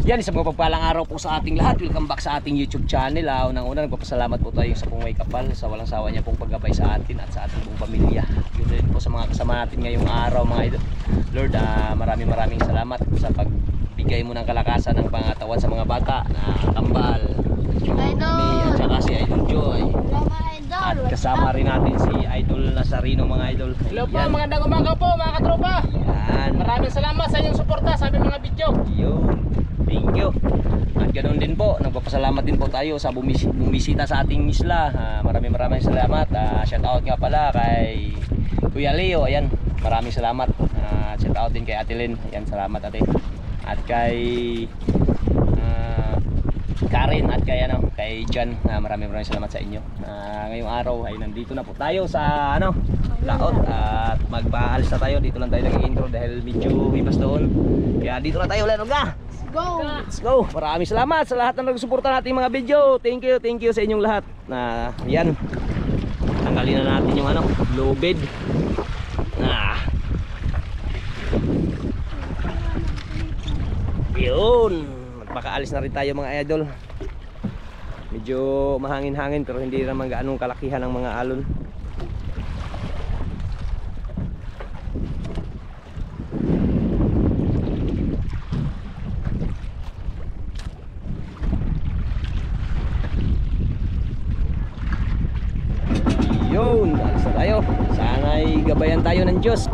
Yan, isang mapagpalang araw po sa ating lahat. Welcome back sa ating YouTube channel. Unang-una, nagpapasalamat po tayo sa Pungway Kapal sa walang sawa niya pong paggabay sa atin at sa ating buong pamilya. Yun din po sa mga kasama natin ngayong araw, mga idol. Lord, maraming salamat sa pagbigay mo ng kalakasan ng pangatawan sa mga bata na kambal, May at saka si Idol Joy. At kasama rin natin si Idol Nazarino, mga idol. Hello po, magandang umaga po mga katropa. Yan. Maraming salamat sa inyong suporta sa aming mga video. Yun. Thank you. At ganoon din po, nagpapasalamat din po tayo sa bumisita sa ating isla. Maraming salamat. Shout out nga pala kay Kuya Leo. Ayan, maraming salamat. Shout out din kay Ate Lynn. Ayan, salamat ate. At kay Karen at kay John. Maraming salamat sa inyo. Ngayong araw ay nandito na po tayo sa laot at magpaalis na tayo. Dito lang tayo nag-intro dahil medyo ibas doon. Kaya dito na tayo ulit. Let's go. Maraming salamat sa lahat ng nagsuporta nating mga video. Thank you sa inyong lahat. Yan. Tanggalin na natin yung low bed. Yun. Magpakaalis na rin tayo mga idol. Medyo mahangin-hangin pero hindi naman gaanong kalakihan ng mga alon. Yun, alis na tayo. Sana'y gabayan tayo ng Diyos.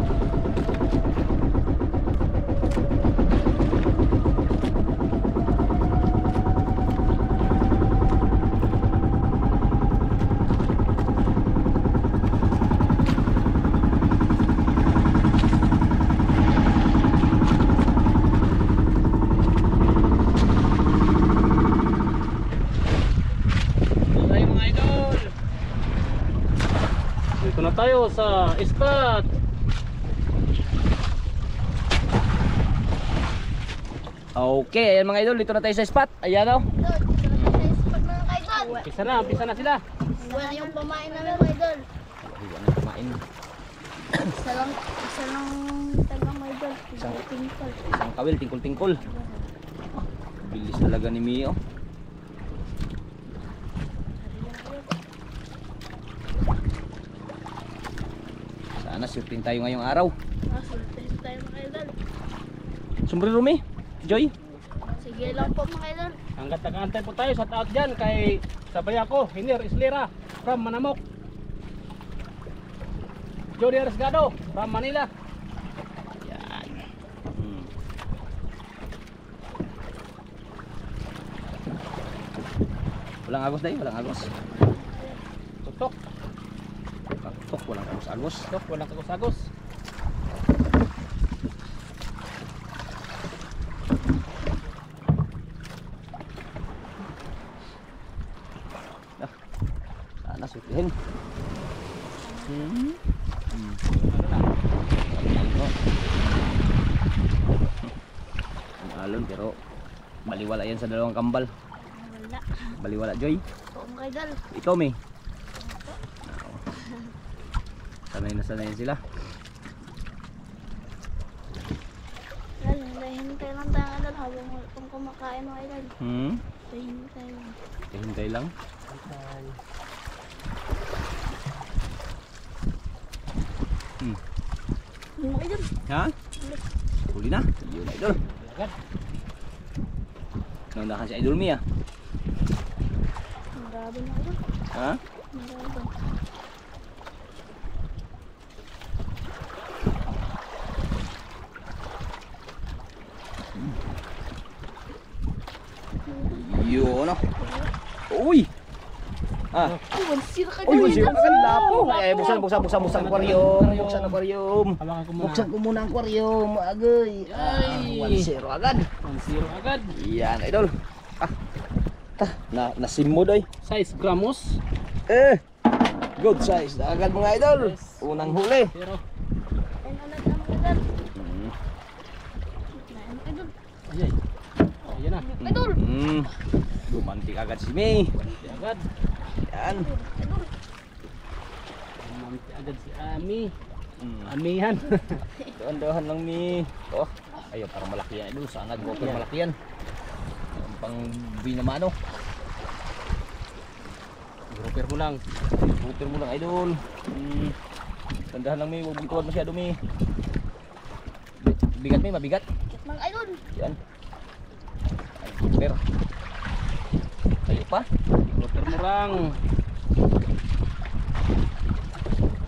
Dito na tayo sa spot. Okay, ayan mga idol, dito na tayo sa spot. Ayan o. Umpisa na sila. Wala yung pamain namin mga idol. Iwan na kumain. Isa lang tagang mga idol. Tingkol. Isang kawil, tingkol-tingkol. Bilis talaga ni Mio. Sana surfing tayo ngayong araw. Sultan tayo mga idol. Sombrero mi, Joy. Sige lang po mga idol. Hanggat nakaantay po tayo, shout out dyan kay sabay ako, Hinir Islera from Manamok. Jody Aresgado from Manila. Yan. Walang agos dahil, walang agos. Tutok, Tok, walang agos-agos. tutok, walang agos-agos. Sana surfihin. Ang alon pero baliwala yan sa dalawang kambal. Wala. Baliwala, Joy. Po mga idol. Ikaw, May. Sanay na sanay sila. Hintay lang tayo mga idol habang kung kumakain mga idol. Hintay lang. Hintay lang. Mga idol. Ha? Huli na. Yun, idol. Agad. Nandakan si Idol Mia. Marami mga idol. Ha? Marami. Yun, Uy! Sira ka Uy, dyan. sira ka lapo. Ay, buksan aquarium. Buksan aquarium. Hawakan ko muna. Buksan ko muna ang aquarium. Agay. Ay. 1-0 agad. 1-0 agad. Yan, idol. Nasim mo doy. 6 gramos. Good size. Agad mga idol. Unang huli. Pero Ayun ulit ang mga idol. Ayun mga idol. ayay. Ayan na. Idol. Lumantik agad si May. Di agad. Yan. Idol. Mamti agad si Ami. Amihan. Dahan-dahan lang Mi. Oh, ayaw para malaki yan idol. Sana go pero malaki yan. pang binamano. Grouper mo lang. Grouper mo lang idol. Tandahan lang may, huwag mong tuwad masyado may. Bigat may, mabigat. Kit mang idol. Yan. Ay, grouper. Tayo pa. Grouper mo lang.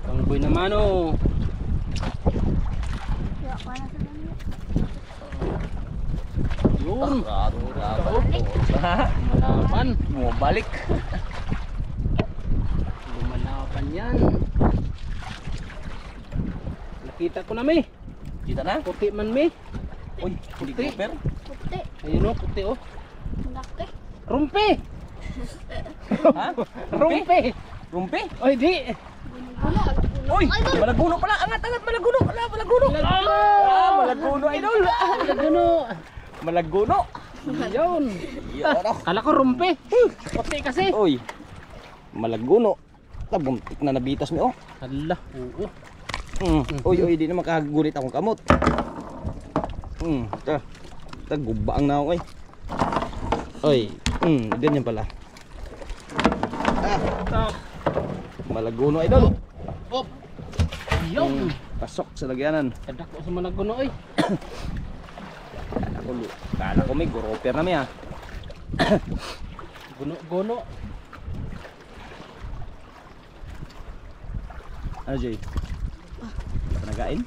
Pangboy na mano. Kaya pa na sa nanyo. Yun. Rato. Lumalaban. Bumabalik. Lumalaban yan. Nakita ko na may. Kita na? Puti man may. Uy, hindi Puti. grouper. Puti. Ayun o, puti o. Malaki. Rumpi. Ha? Rumpi. Rumpi? Oy, di. Ano? Uy, Idol. malaguno pala. Angat, malaguno. Malaguno. Malaguno idol. Malaguno. Malaguno. Yun. Yan oh. Kala ko rumpi. Puti kasi. Uy, malaguno. Tabuntik na nabitas mo oh. Hala, oo. Uy, di na makagulit akong kamot. Gubaang na ako eh. Uy, ganyan pala. Malaguno idol. Op. Yun. Pasok sa lagyanan. Kadak ko sa malaguno oy. Kala ko may grouper na may ah. Guno. Ano Jay? Panagain?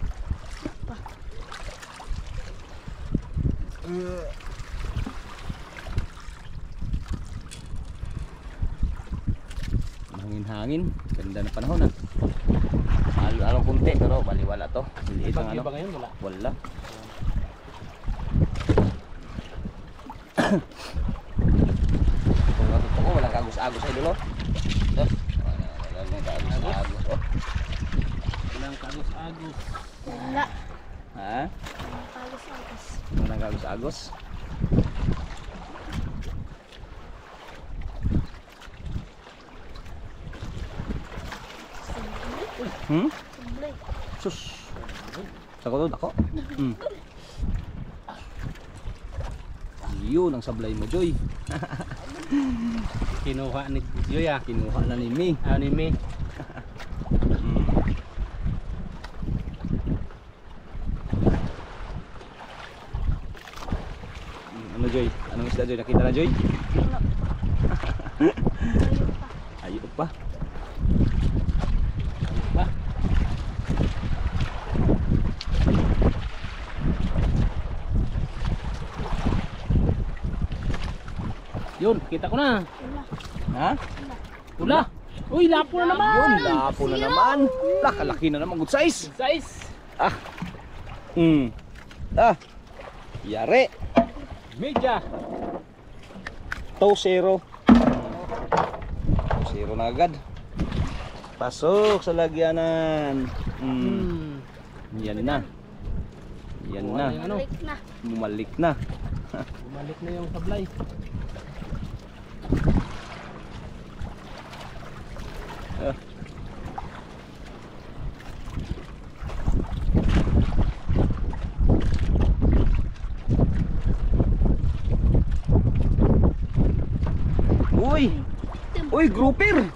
Hangin-hangin. Ganda na panahon ah. Along kunti pero baliwala to. Maliit ang ano. Ba ngayon wala? Wala. Kung natutoko, walang kagos-agos ay dulo. Walang kagos-agos. Oh. Walang kagos-agos. Wala. Ha? Palos-palos. Walang kagos-agos. Sablay. Sus. Ako to, ako. Yun ang sablay mo, Joy. Kinuha ni Joya. Kinuha na ni Mi. Anime. Ano Joy? Anong isda Joy? Nakita na Joy? Wala. Ayun pa. Ayun pa. Ba? Yun, kita ko na. Wala. Ha? Tula. Uy, lapo na naman. Yun, lapo na naman. Kalaki na naman. Good size. Size. Ah. Yari. Media. 2-0. 2-0 na agad. Pasok sa lagyanan. Yan na. Yan na. Ano? Balik na. Bumalik na. Bumalik na yung sablay. Uy! Uy, grouper!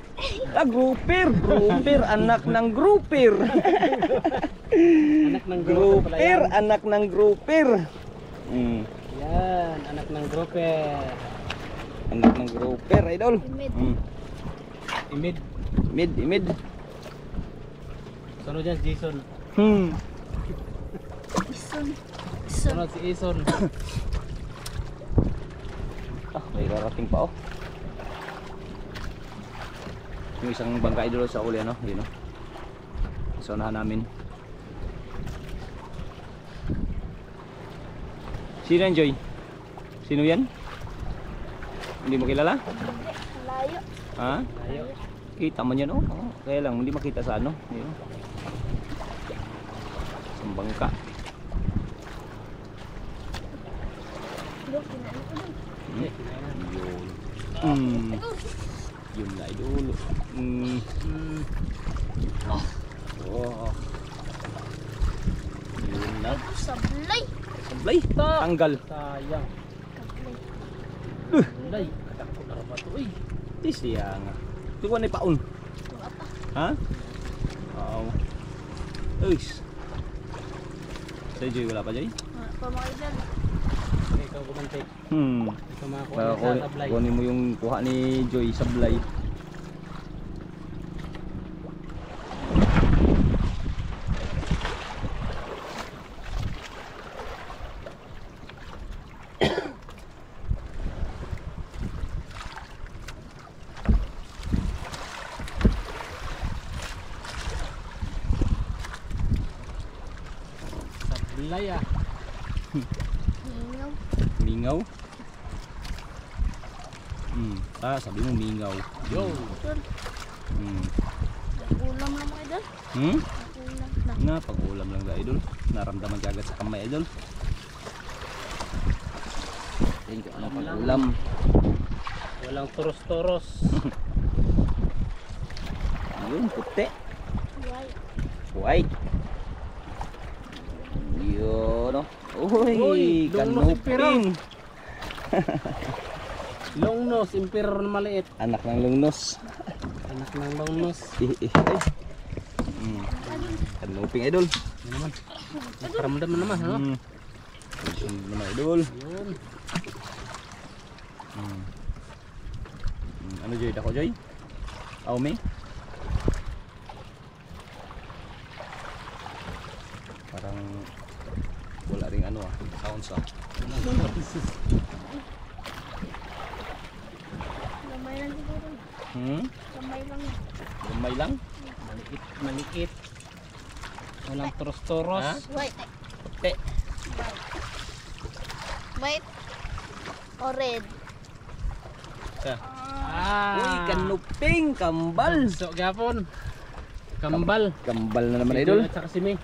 Grouper! Grouper, anak ng grouper! Anak ng grouper pala Grouper, yan. anak ng grouper! Yan, anak ng grouper. Anak ng grouper, idol! Imid. Imid. Imid. Sunod dyan si Jason. Ison. Sunod si Ison. May rarating pa oh. Yung isang bangka idol sa uli ano, yun oh. Sa unahan namin. Sino yan Joy? Sino yan? Hindi mo kilala? Layo. Ha? Layo. Kita man yan oh. Kaya lang hindi makita sa ano. Yun. Isang bangka. Look, kinain ko dun. Yun. Idol. Yun na idol. Oh. Yun na. Sablay. Sablay. Tanggal. Sayang. Sablay. Ulay, kadako na ba to? Uy, Di siya nga. Ito ko na paun. Wala pa. Ha? Oo. Uy. Sa Joy, wala pa Joy? Wala pa mga idol. ikaw gumante. Ikaw makakuha Para sa tablay. kunin mo yung kuha ni Joy sablay. Sablay ah. Hingaw. Mingaw. Sabi mo mingaw. Yo. Idol. Ulam lang mga idol. Hmm? Ulam na. Na, pag-ulam lang ba idol? Naramdaman ka agad sa kamay idol. Thank you, ano pag-ulam? Walang toros-toros. Ayun, puti. White. White. Yun, no? Uy, Uy, lungnos yung pera. kanupin. Longnos, emperor na maliit. Anak ng lungnos. Anak ng longnos. Ay. Kanuping idol. Ano naman? Nakaramdam na naman, ano? Kanuping naman idol. Yun. Ano Joy? Dako Joy? Aumi? Parang wala ring ano sounds Lamay lang siguro. Lamay lang. Lumay lang? Maliit, maliit. Walang toros-toros. Ha? White. Puti. White. O red. Ah. Uy, kanuping, kambal. So, gapon. Kambal. Kambal na naman idol. At saka simi.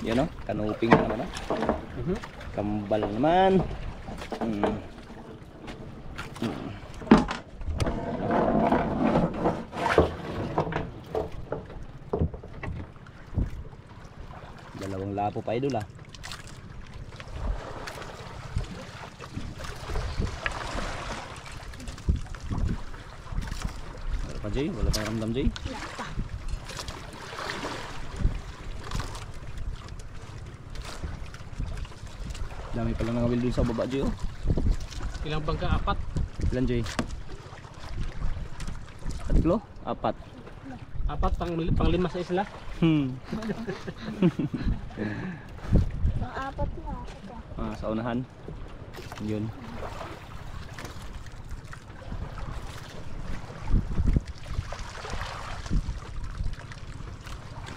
Yan o, kanuping na naman Kambal naman. Dalawang lapo pa idol Wala pa Jay? Wala pang ramdam Jay? Wala pa. Dami pala ng awil dun sa baba Jay Ilang bangka? Apat. Ilan Jay? Tatlo? Apat. Apat pang lima sa isla. Pang-apat na ako pa. Sa unahan. Yun.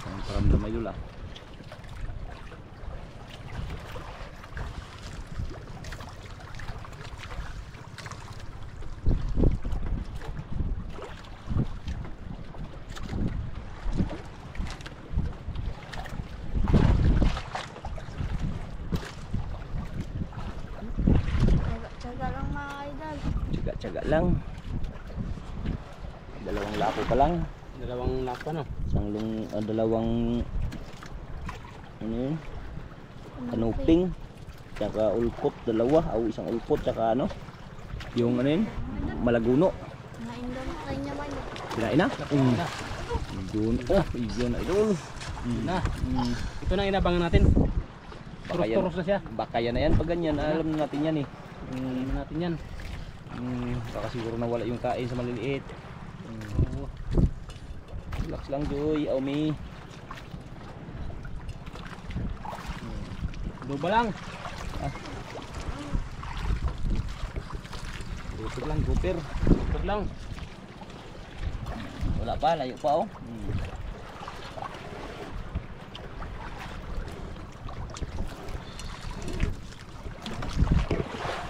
Ang paramdam ay lula. Tsaga lang mga idol. Tsaga-tsaga lang. Dalawang lapo pa lang. Dalawang lapa no. Dalawang ano yun? Kanuping. Tsaka ulpot, dalawa. Isang ulpot, tsaka ano? Yung ano yun? Malaguno. Kinain daw na tayo naman. Kinain na? Yun. Yun idol. Na. Ito na inabangan natin. Baka yan, Toros-toros na siya. baka yan na yan pag ganyan. Alam na natin yan Alam natin yan. Baka siguro nawala yung kain sa maliliit. Oo. Relax lang Joy, Aumi. Duba lang. Tutog lang, gupir. Tugtog lang. Wala pa, layo pa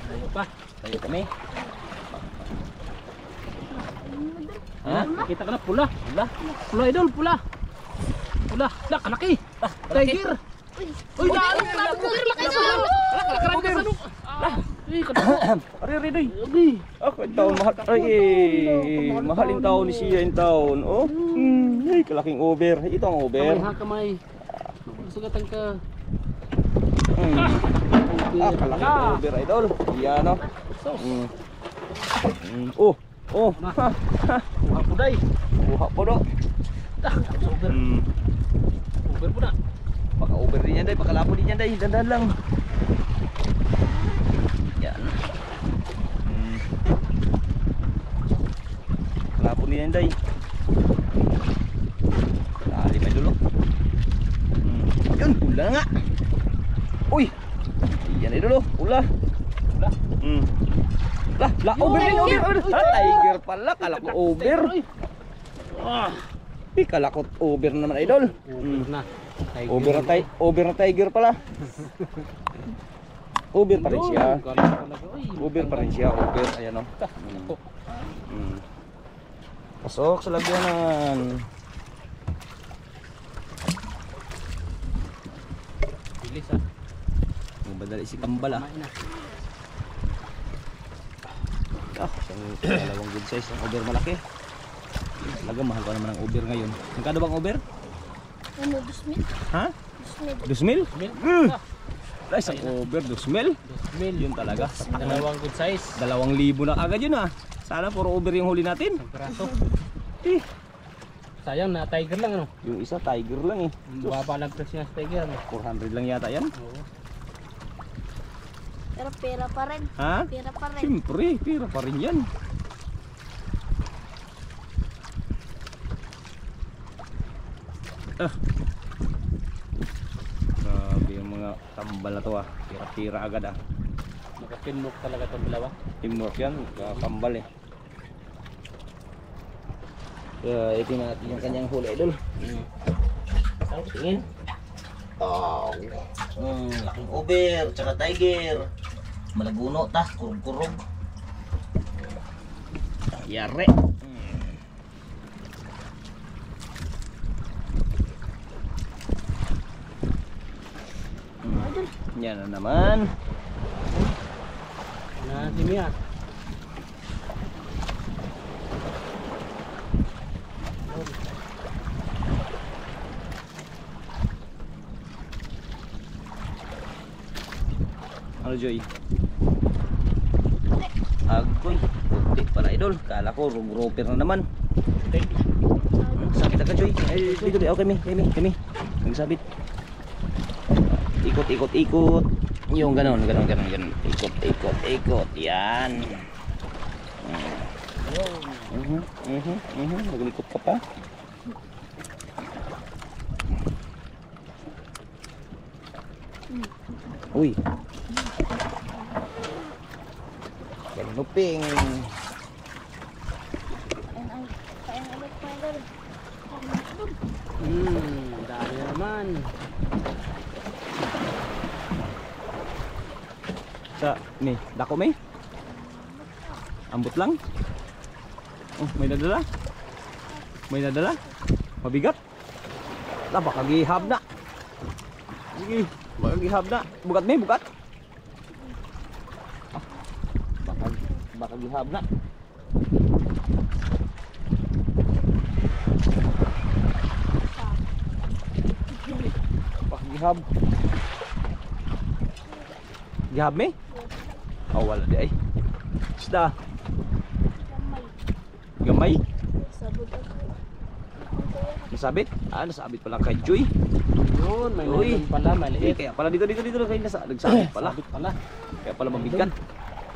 Layo pa. Layo kami. Ha? Nakita ka na pula. Wala. Pula idol, pula. Pula. Dak, kalaki. Tiger. Uy, daan. Kalaki sa ano? Kalaki sa ano? Uy, kadako. Ari, doy. Ako yung taon mahal. Mahal yung taon ni siya yung taon. Ay, kalaking over. Ito ang over. Kamay ha, kamay. Sugatan ka. Kalaking over idol. Yan o. Oh, oh. Na. Ha, ha. Kuha po day. Kuha po do. Over. Over po na. Baka over din yan day, pakalapo din yan day. Dandan lang. Yan. Pakalapo din yan day. Lalim ay dulo. Yun, ula nga. Uy. Yan ay dulo, ula. Ula. La, over din, over. Ah, tiger pala, kala ko over. Ah. Kala ko over naman idol. Over na. Over na tiger pala. Over pa rin siya. Over pa rin siya, over. Ayan o. Pasok sa lagyanan. Bilis ah. Magbadali si Kambal ah. Isang dalawang good size ang over malaki. Talaga mahal pa naman ang over ngayon. Magkano bang over? Ano, 2,000? Ha? 2,000. 2,000? Isang over 2,000? Yun talaga. Dalawang good size. 2,000 na agad yun ah. Sana puro over yung huli natin. Peraso. Eh, Sayang na tiger lang ano. yung isa tiger lang eh. Baba lang presyo sa tiger ano. 400 lang yata yan. Oo. Pero pera pa rin. Ha? Pera pa rin. Siyempre, pira pa rin yan. Grabe yung mga tambal na to ah. Pira-pira agad ah. Nakapinmok talaga itong dalawa. Teamwork yan, kakambal eh. Ito natin yung kanyang huli idol. Tingin. Oh. Laking over, tsaka tiger. Malaguno ta, kurog-kurog. Yare. Yan na naman. Na si Mia. Ano Joy? Agoy, puti pala idol. Kala ko roper na naman. Sabit ka Joy. Ay, dito dito. Okay, kami. Nagsabit. Ikot. Yung ganon. Ikot. Yan. Naglikot ka pa. Uy. Ganuping. Kain ulit pa idol. Dami na naman. Sa ni, dako may? Ambot lang? Oh, may nadala? Mabigat? Baka gihab na. Sige, baka gihab na. Bugat may, bugat. Ah, baka gihab na. Baka gihab. Gihab may? Oh, wala di ay. Isda. Gamay. Sabot ako. Nasabit? Ah, nasabit pala kay Joy. Yun, may Uy. nandun pala, maliit. Kaya pala dito kayo nagsabit pala. Sabit pala. Kaya pala mabigat.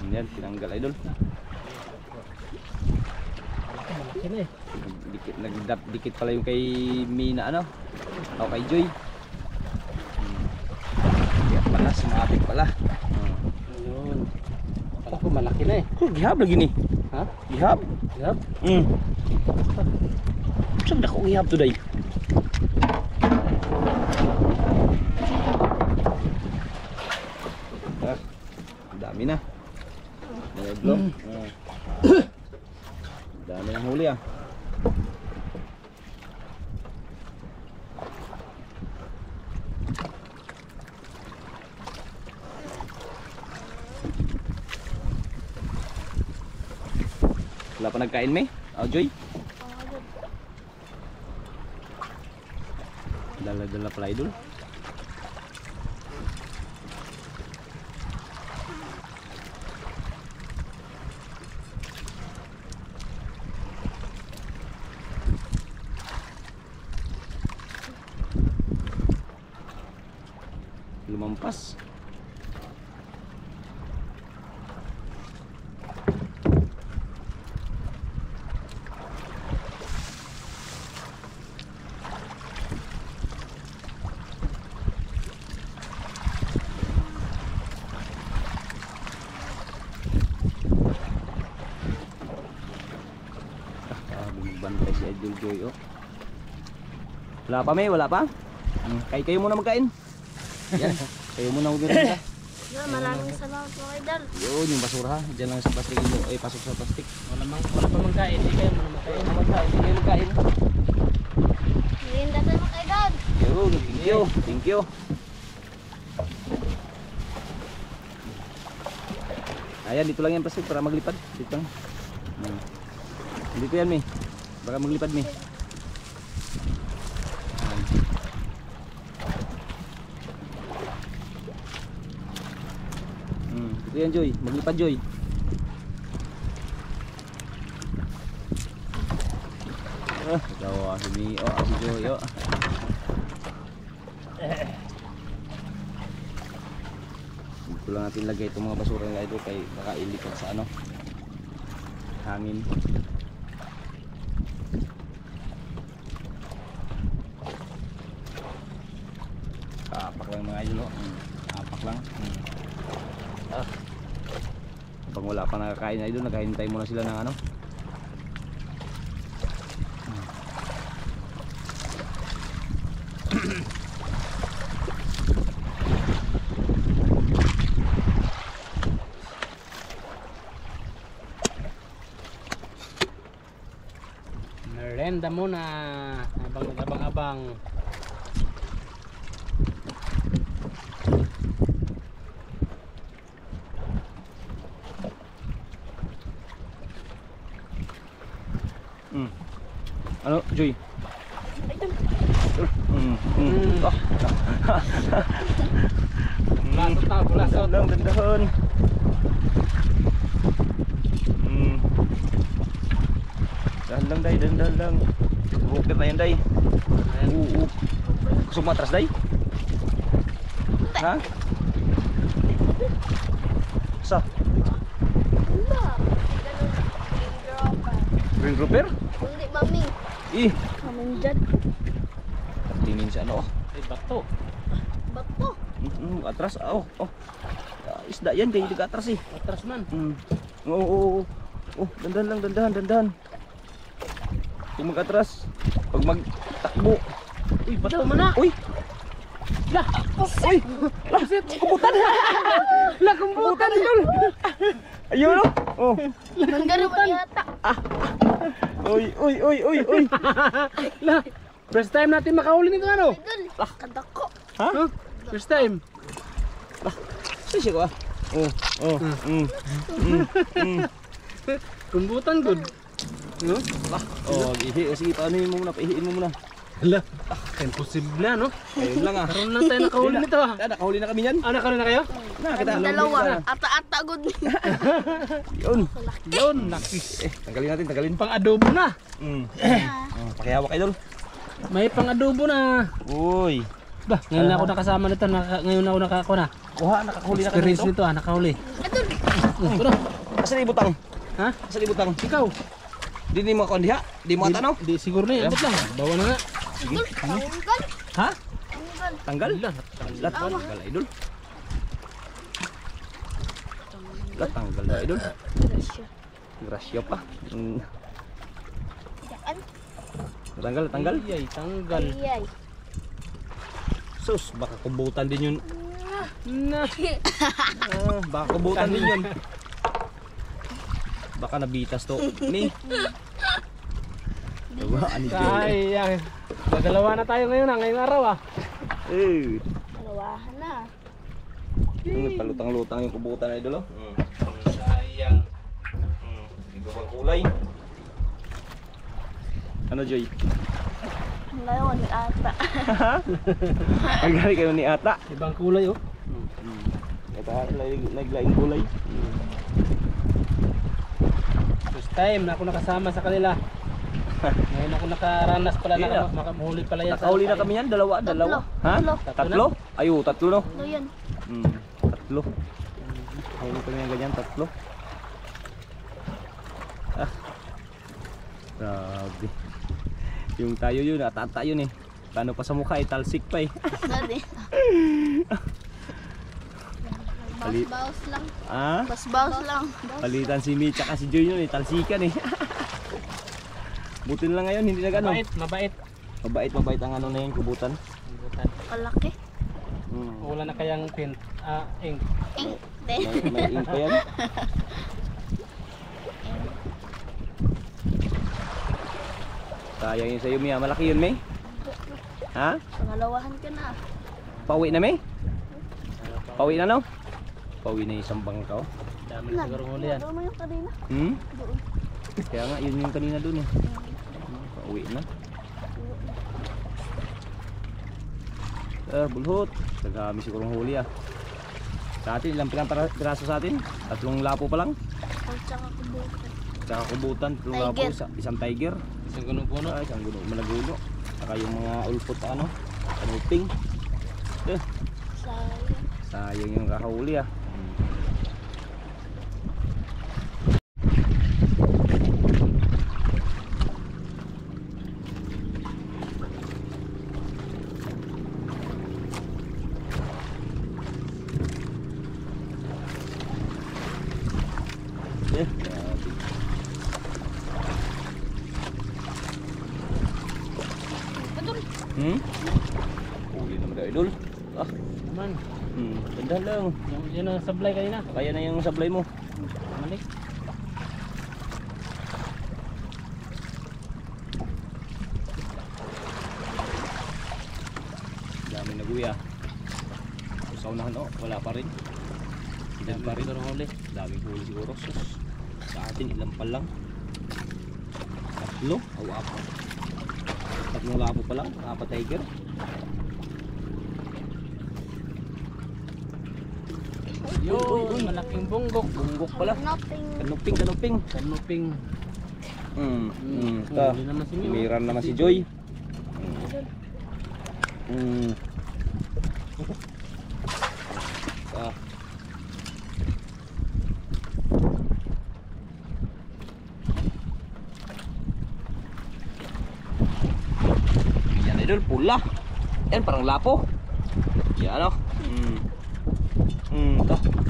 Yan, tinanggal idol. Malaki na eh. Dikit pala yung kay Mina ano? O kay Joy. Kaya pala, sumabit pala. Yun. Kala ko malaki na eh. Oh, gihab lagi ni. Ha? Gihab? Yup. Saan na ko gihab today? Ah, dami na. Naglo. Dami ng huli ah. Wala pa nagkain may? Oh, Joy? Dala-dala pala idol. lumampas. Bantay si Idol Joy, oh. Wala pa, may? Wala pa? Kayo muna magkain. Yan, kayo muna magkain. Maraming salamat mga idol. Yun, yung basura ha. Diyan lang sa plastic. Ay, pasok sa plastic. Wala pa magkain, hindi kayo magkain. Hindi kayo magkain. Merienda tayo mga idol. Yun, thank you. Thank you. Ayan, dito lang yan plastic para maglipad. Dito lang. Dito yan, May. Baka maglipad, May. Dito yan, Joy. Maglipad, Joy. Tawa si Mio, si Joy, oh. Dito lang natin lagay itong mga basura nila ito kay baka ilikod sa ano, hangin. Kapak lang mga idol, oh. Kapak lang. Pag wala pa nakakain na idol, naghahintay muna sila ng ano. Merienda muna habang nag-abang-abang. Ano, Joy? Lasot na, lasot. Dandahan. Dahan lang, Day, dahan lang. Bukit na yan, Day. Gusto mo atras, Day? Ha? Sa? Wala. Green grouper? Hindi, mami. Ih, Kaming dyan. tingin siya ano, oh. Ay, bato. Bato. Atras, oh. Isda yan, kaya hindi ka atras eh. Atras man. Oo. Dandahan lang, dandahan. Kung mag-atras, pag magtakbo. Uy, bato man na. Uy! Lah! Uy! Kumbutan! Kumbutan yun! Ayun, oh! Manggaro mo yata. Uy! Lah! First time natin makahuli nito ano? Idol. Kadako. Ha? First time. Sisi ko ah. Kumbutan good. No? Sige, paano mo muna, paihiin mo muna. Hala. Imposible na no? Ayun lang ah. Karoon na tayo nakahuli nito ah. Nakahuli na kami yan. Nakahuli na kayo? Nakakita. Dalawa. Ata-ata good. Yun, laki. Tanggalin. Pang adobo na. Pakihawak idol. May pang adobo na. Uy. Bah, ngayon na ako nakasama nito. Ngayon ako nakakuna. Kuha, nakakahuli na kami Experience dito. nito ah, nakahuli. Idol. Ito. Asan ibutang? Ha? Asan ibutang? Ikaw? Di mo ako diha? Di mo atanaw? Di siguro na yan. Abot lang. Bawa na nga. Sige. Tanggal. Ha? Tanggal. Tanggal? Lah. Tanggal idol. Tanggal na idol. Grasya. Grasya pa. Daan. Tanggal. Ay, tanggal. Ayay. Sus, baka kubutan din yun. Na. Baka kubutan din yun. Baka nabitas to. Ni. Diba? Ani Joy. Sayang. Dadalawa na tayo ngayon ah, ngayong araw ah. Dalawahan na. Nagpalutang-lutang yung kubutan na idol. Sayang. Ibang kulay. Ano Joy? Ngayon, ata. Ang gari kayo ni Ata. Ibang kulay oh. Ata, naglaing kulay. First time na ako nakasama sa kanila. Ngayon ako nakaranas pala Yeah. makamahuli pala yan. Nakahuli na kami yan, dalawa. Ha? Tatlo. Ayo, tatlo no? Ano yan? Tatlo. Nakahuli kami yan ganyan, tatlo. Ah. Grabe. Yung tayo yun, atata yun eh. Paano pa sa mukha eh, talsik pa eh. Dati. Bawas lang. Ah? Bawas lang. Palitan si Mi tsaka si Joy yun eh, talsikan eh. Buti na lang ngayon, hindi na gano'n. Mabait. Mabait ang ano na yung kubutan. Kalaki. Wala na kayang ink. Hindi. May ink pa yan. Sayang yun sa'yo, Mia. Malaki yun, May. Ha? Pangalawahan ka na. Pauwi na, May? Pauwi na, no? Pauwi na yung isang bangka, oh. Dami na siguro huli yan. Doon mo yung kanina. Doon. Kaya nga, yun yung kanina dun eh. Pauwi na. Bulhot. Nagami sigurong huli ah. Sa atin, ilang piraso sa atin? 3 lapo pa lang. At saka kubutan. Tsaka kubutan, 3 lapo. Tiger. Isang tiger. Isang guno-guno. Isang guno, malaguno. Saka yung mga ulpot na ano. Kanuping. Sayang. Sayang yung kakahuli ah. Huli naman daw idol. Ah, Naman. ganda lang. Yan ang sablay kanina. Kaya na yung sablay mo. Malik. Dami na guya. Sa unahan oh, wala pa rin. Ilan pa rin. Siguro huli. Daming huli siguro. Sus. Sa atin ilan pa lang. 3 o 4. 3 lapo pa lang. 4 tiger. Yun, malaking bunggok. Bunggok pala. Nothing. Kanuping. Kanuping. Ta. Huli naman si Mio. Umiran naman si Joy. Ah. Yan idol, pula. Yan parang lapo. Yan oh.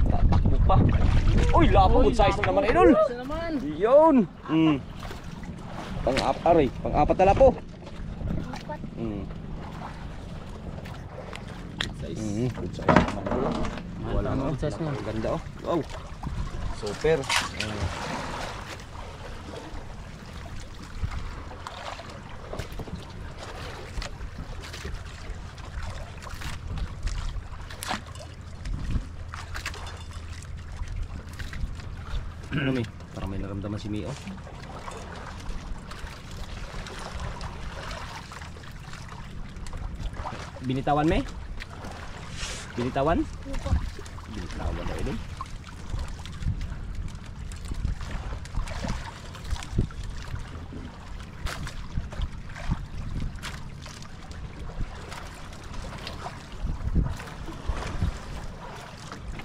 Takbo pa. Uy, lapo, good size na naman idol. Isa naman. Yun. Pang-apat na lapo. Apat. Good size naman idol. Wala na. Good size na. Ang ganda oh. Wow. Super. Ano mi? Parang may naramdaman si Mio. Binitawan me? Binitawan? Lupa. Binitawan na idol.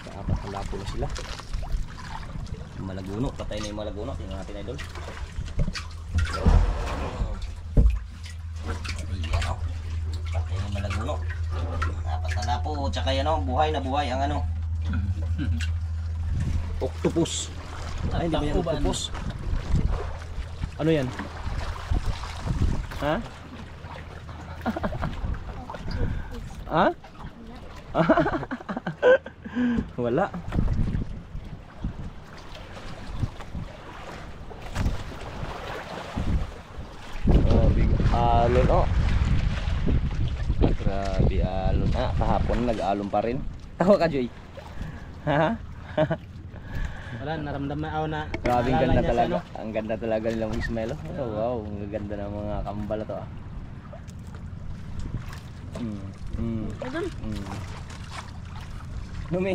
Kaapat na lapo na sila. Malaguno, patay na yung malaguno. Tingnan natin idol. Ayan o. Patay na yung malaguno. Apat na lapo. Tsaka yan o, buhay na buhay ang ano. Octopus. Ay, hindi ba yan octopus? Ano yan? Ha? Ha? Wala. Alon oh. Grabe alon. Kahapon nag-alon pa rin. Tawa ka, Joy. Ha? Wala, naramdaman ako na. Grabe ang naalala ganda niya sa talaga. ano. Ang ganda talaga nilang mag-smell. Oh, wow, ang ganda ng mga kambal to ah. Idol. Numi.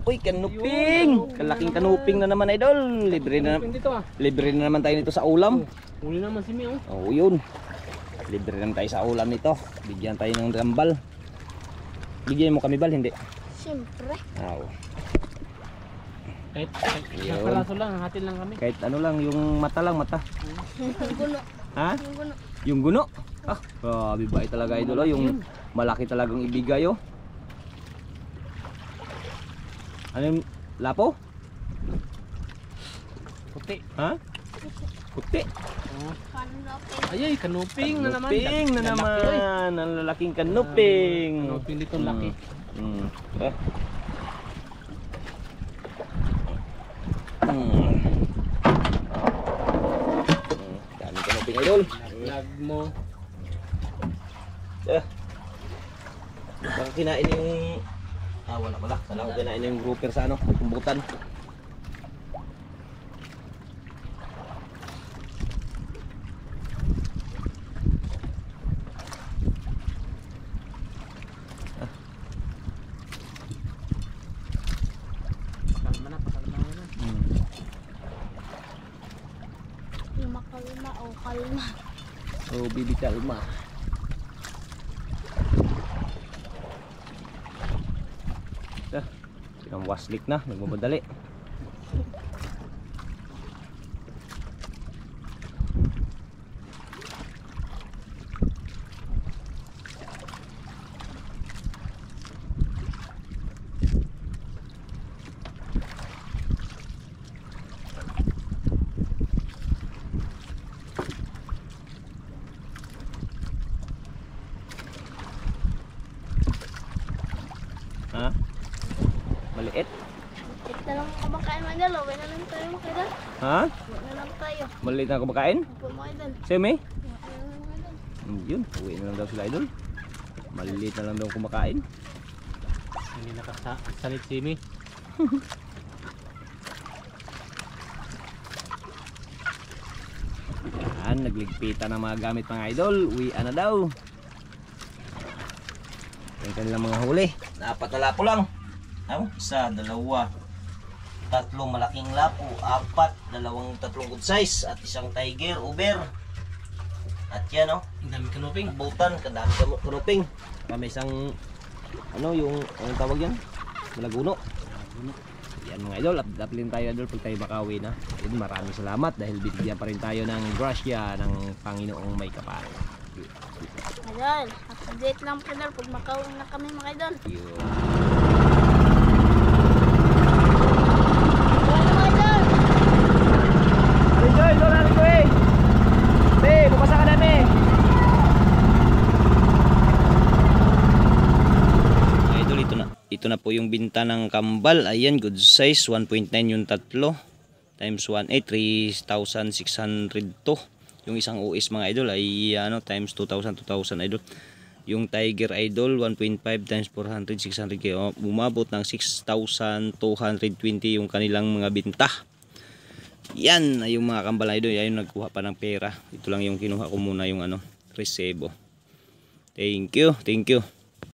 Uy, kanuping. Kalaking kanuping na naman idol. Libre na, Dito ah. libre na naman tayo nito sa ulam. Huli naman si Mio. Oo, yun. Libre naman tayo sa ulam nito. Bigyan tayo ng rambal. Bigyan mo kami bal, hindi? Siyempre. Oo. Kahit Yun. nakaraso lang, hatin lang kami. Kahit ano lang, yung mata lang, mata. Yung guno. Ha? Yung guno. Yung guno. Ah, grabe ba talaga idol, oh. Yung malaki talagang ibigay, oh. Ano yung lapo? Puti. Ha? Puti. Oh. Kanuping. Ayay, kanuping na naman. Kanuping na Lalaki, naman. oy. Ang lalaking kanuping. Kanuping dito laki. Mm. Ah. Mm. Daming kanuping idol. Lag mo. Ah. Baka kinain yung... Ah, wala pala. Sana ko kinain yung grouper sa ano, kumbutan. Pakalma na, pakalma na. Luma kalma o kalma. So, bibi kalma. Ah, sinang waslik na, nagmamadali. Ha? Maliit? Ito lang kumakain mga idol. Uwi na lang tayo mga idol. Ha? Uwi na lang tayo. Maliit na kumakain? Upo mga idol. Semi? Uwi na lang mga idol. Yun, uwi na lang daw sila idol. Maliliit na lang daw kumakain. Hindi nakasalit si Mi. Yan, nagligpitan ng mga gamit mga idol. Uwian na daw. Yung kanilang mga huli. Napatalapo lang. Isa, dalawa, tatlong malaking lapo, apat, tatlong good size, at isang tiger, uber. At yan, oh, Ang dami kanuping. butan, kadami kanuping. Kami isang, ano yung, anong tawag yan? Malaguno. Yan mga idol, updatein tayo idol pag tayo makawi na. Yun, maraming salamat dahil binigyan pa rin tayo ng grasya ng Panginoong may kapal. Idol, update lang po idol pag makauwi na kami mga idol. Yun. Uwi na mga idol. Enjoy, idol natin ko eh. Te, bubasa ka namin. Idol, ito na po yung binta ng kambal. Ayan, good size, 1.9 yung tatlo. Times 1, 3,600 to. Yung isang OS mga idol ay ano, times 2,000 idol. Yung tiger idol 1.5 times 400 600 kaya umabot ng 6,220 yung kanilang mga binta. Yan ay yung mga kambal idol, yan yung nagkuha pa ng pera. Ito lang yung kinuha ko muna yung ano, resebo. Thank you.